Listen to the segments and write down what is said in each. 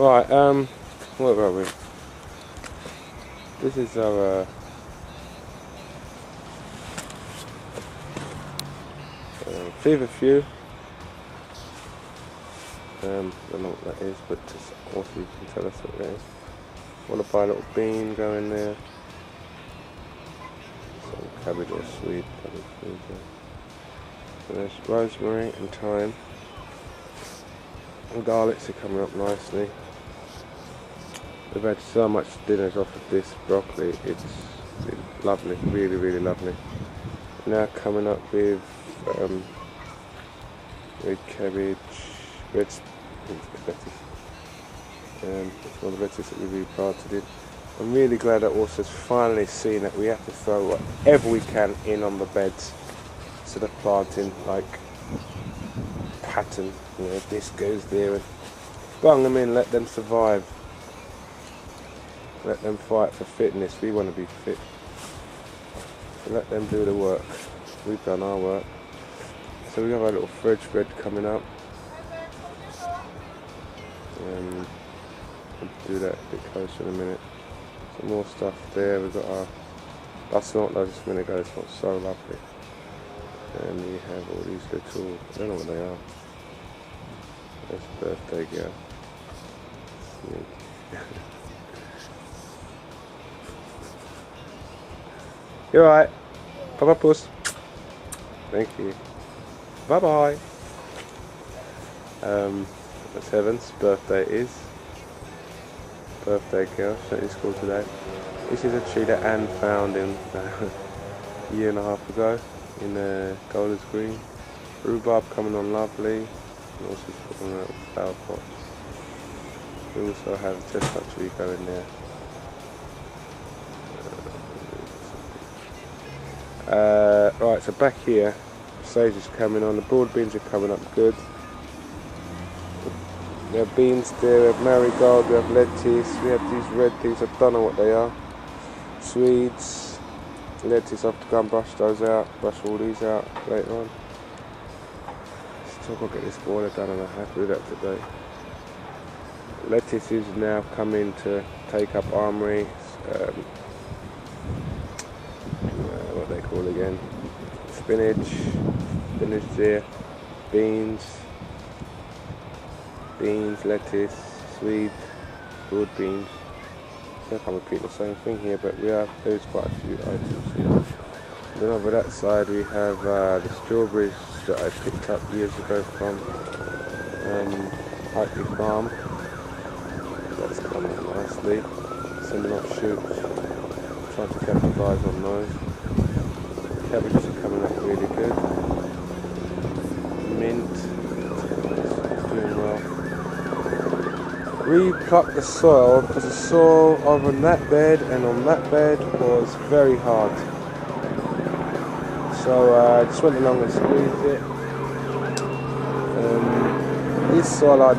Right, where are we? This is our feverfew. I don't know what that is, but just also you can tell us what that is. Want to buy a little bean going there. Some cabbage or sweet cabbage. So there's rosemary and thyme. And garlics are coming up nicely. We've had so much dinners off of this broccoli, it's been lovely, really, really lovely. Now coming up with red cabbage, lettuce. It's one of the lettuce that we replanted in. I'm really glad that Orsa's finally seen that we have to throw whatever we can in on the beds instead of planting like pattern, you know, this goes there and bung them in, let them survive. Let them fight for fitness. We want to be fit. So let them do the work. We've done our work. So we have our little fridge bread coming up. We'll do that a bit closer in a minute. Some more stuff there. We've got our. I smelled those just a minute ago. It smells so lovely. And we have all these little. I don't know what they are. There's a birthday girl. You're right. Bye-bye, puss. Thank you. Bye-bye. That's Heaven's birthday is. Birthday girl, she's at school today. This is a tree that Anne found in a year and a half ago in Golders Green. Rhubarb coming on lovely. And also putting out flower pots. We also have a chestnut tree going there. Right, so back here, sage is coming on, the broad beans are coming up good. We have beans there, we have marigold, we have lettuce, we have these red things, I don't know what they are. Swedes, lettuce, I have to go and brush those out, brush all these out later on. Still got to get this boiler done and I have to do that today. Lettuce is now coming to take up armory. What they call again, spinach there, beans, lettuce, sweet, broad beans. I can't repeat the same thing here, but there's quite a few items here. Then over that side we have the strawberries that I picked up years ago from Hartley Farm. That's come up nicely. Some nut shoots. Trying to capitalize on those. Cabbages are coming up really good. Mint, it's doing well. Re-plucked the soil because the soil on that bed and on that bed was very hard. So I just went along and squeezed it. This soil I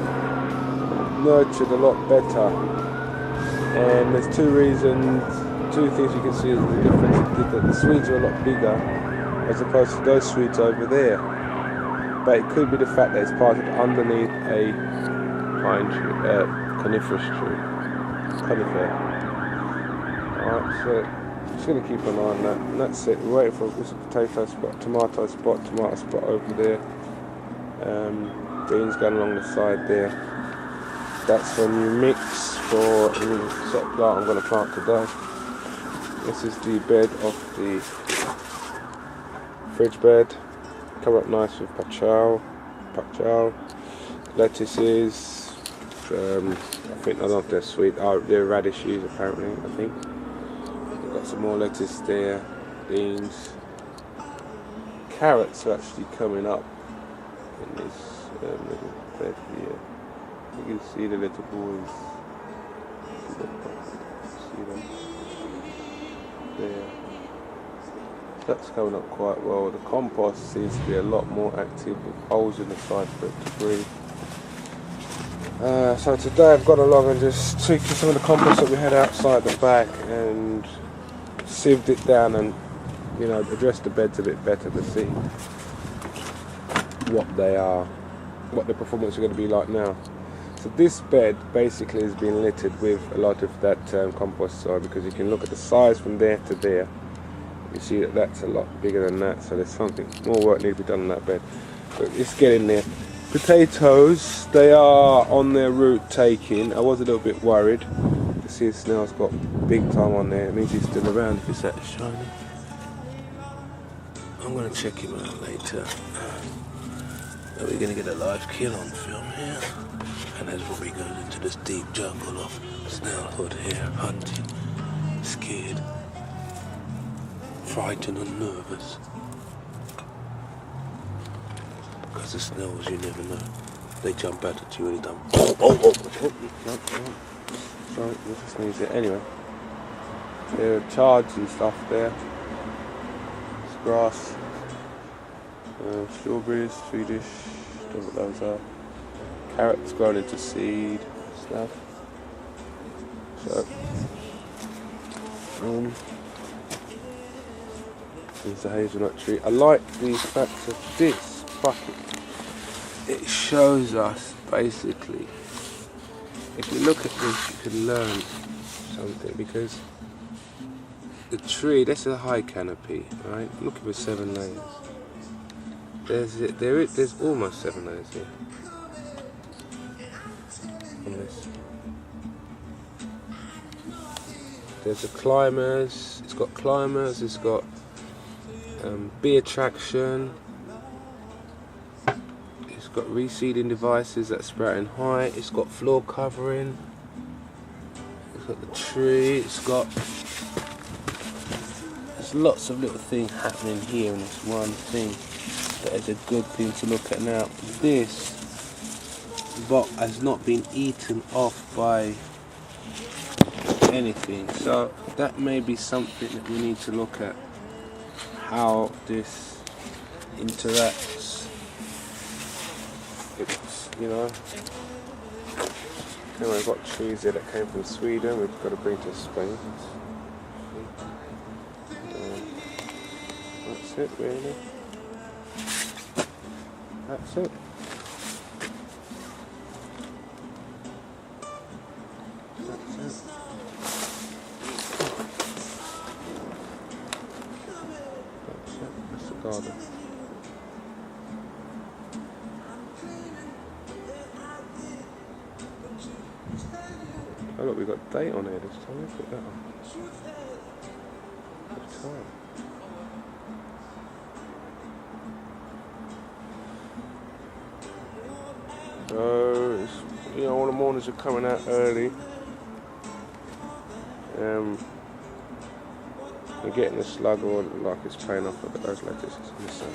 nurtured a lot better. And there's two things you can see as the difference. The Swedes are a lot bigger as opposed to those Swedes over there. But it could be the fact that it's planted underneath a pine tree, coniferous tree. Conifer. Alright, so just going to keep an eye on that. And that's it. We're waiting for this potato spot, tomato spot over there. Beans going along the side there. That's a new mix for the set plant I'm going to plant today. This is the bed of the fridge bed. Come up nice with pak chow, lettuces. I don't know if they're sweet. Oh, they're radishes apparently. I think. We've got some more lettuce there. Beans. Carrots are actually coming up in this little bed here. You can see the little boys. See them there. That's coming up quite well. The compost seems to be a lot more active with holes in the side for it to breathe. So today I've gone along and just tweaked some of the compost that we had outside the back and sieved it down and, you know, addressed the beds a bit better to see what they are, what the performance is going to be like now. So this bed basically has been littered with a lot of that compost soil, because you can look at the size from there to there. You see that that's a lot bigger than that, so there's something more work needs to be done on that bed. But it's getting there. Potatoes, they are on their route taking. I was a little bit worried to see the snail's got big time on there. It means he's still around if it's that shiny. I'm going to check him out later. Are we going to get a live kill on film here? And as Robbie goes into this deep jungle of snailhood here, hunting, scared, frightened and nervous. Because the snails, you never know. They jump out at you any time. No. Sorry, let's just sneeze it. Anyway, there are chards and stuff there. It's grass. Strawberries, Swedish, don't know what those are. Carrots grown into seed stuff. So, there's a hazelnut tree. I like the fact of this bucket. It shows us basically, if you look at this, you can learn something, because the tree, that's a high canopy, right? I'm looking for 7 layers. There's almost 7 layers here. On this. There's the climbers. It's got climbers. It's got bee attraction. It's got reseeding devices that sprout in height. It's got floor covering. It's got the tree. It's got. There's lots of little things happening here in this one thing. That is a good thing to look at now. This box has not been eaten off by anything, so that may be something that we need to look at, how this interacts. It's, you know, anyway, we've got trees here that came from Sweden, we've got to bring to Spain. That's it really. That's it. That's it. That's the garden. Oh look, we've got date on here this time. Let's put that on. What time? So, it's, you know, all the mornings are coming out early. We're getting the slug, or like it's paying off. Look at those lettuces in the sun.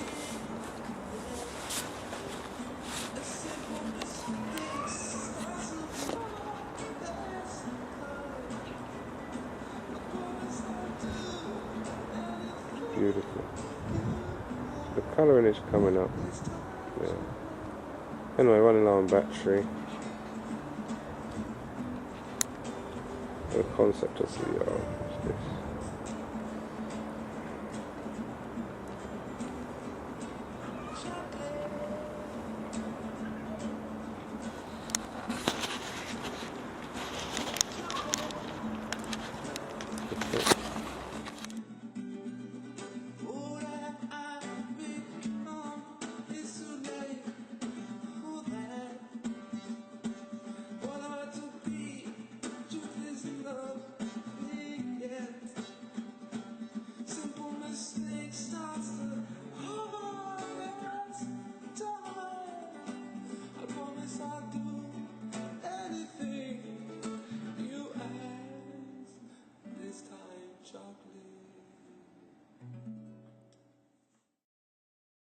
It's beautiful. The colouring is coming up. Yeah. Anyway, running low on battery. The concept of the is this.